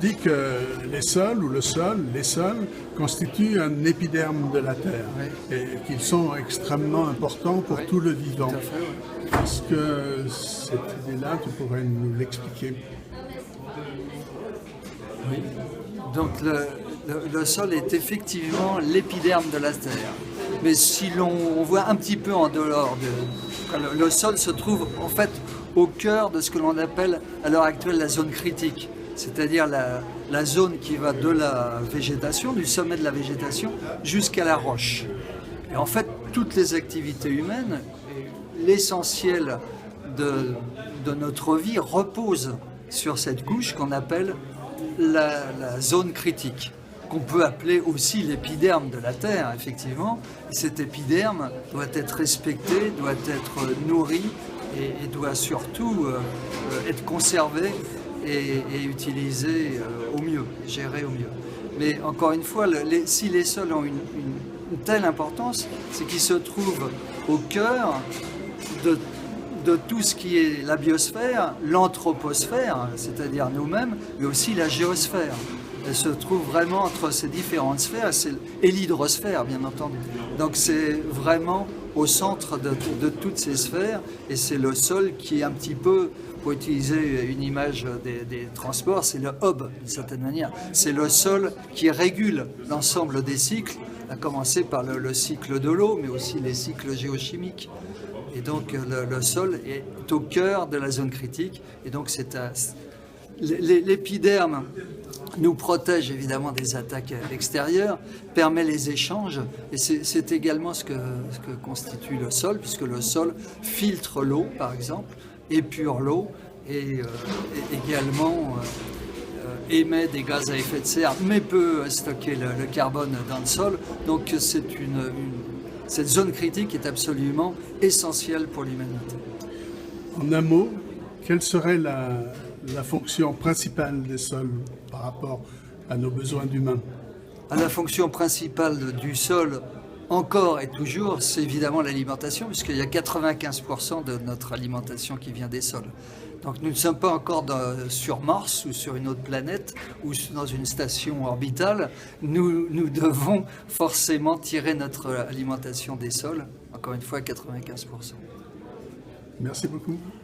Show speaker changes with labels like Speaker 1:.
Speaker 1: dit que les sols ou le sol, les sols constituent un épiderme de la Terre et qu'ils sont extrêmement importants pour tout le vivant.
Speaker 2: Tout à fait, oui.
Speaker 1: Est-ce que cette idée-là, tu pourrais nous l'expliquer?
Speaker 2: Oui. Donc le sol est effectivement l'épiderme de la Terre. Mais si on voit un petit peu en dehors, le sol se trouve en fait au cœur de ce que l'on appelle à l'heure actuelle la zone critique, c'est-à-dire la zone qui va de la végétation, du sommet de la végétation, jusqu'à la roche. Et en fait, toutes les activités humaines, l'essentiel de notre vie repose sur cette couche qu'on appelle la zone critique, qu'on peut appeler aussi l'épiderme de la Terre, effectivement. Et cet épiderme doit être respecté, doit être nourri et doit surtout être conservé et utilisé au mieux, géré au mieux. Mais encore une fois, si les sols ont une telle importance, c'est qu'ils se trouvent au cœur de tout ce qui est la biosphère, l'anthroposphère, c'est-à-dire nous-mêmes, mais aussi la géosphère. Elle se trouve vraiment entre ces différentes sphères et l'hydrosphère, bien entendu. Donc c'est vraiment au centre de toutes ces sphères et c'est le sol qui est un petit peu, pour utiliser une image des transports, c'est le hub d'une certaine manière. C'est le sol qui régule l'ensemble des cycles, à commencer par le cycle de l'eau, mais aussi les cycles géochimiques. Et donc le sol est au cœur de la zone critique. Et donc l'épiderme nous protège évidemment des attaques extérieures, permet les échanges. Et c'est également ce que constitue le sol, puisque le sol filtre l'eau, par exemple, épure l'eau et également émet des gaz à effet de serre, mais peut stocker le carbone dans le sol. Donc cette zone critique est absolument essentielle pour l'humanité.
Speaker 1: En un mot, quelle serait la fonction principale des sols par rapport à nos besoins humains?
Speaker 2: La fonction principale du sol, encore et toujours, c'est évidemment l'alimentation, puisqu'il y a 95% de notre alimentation qui vient des sols. Donc nous ne sommes pas encore sur Mars ou sur une autre planète ou dans une station orbitale. Nous devons forcément tirer notre alimentation des sols, encore une fois 95%.
Speaker 1: Merci beaucoup.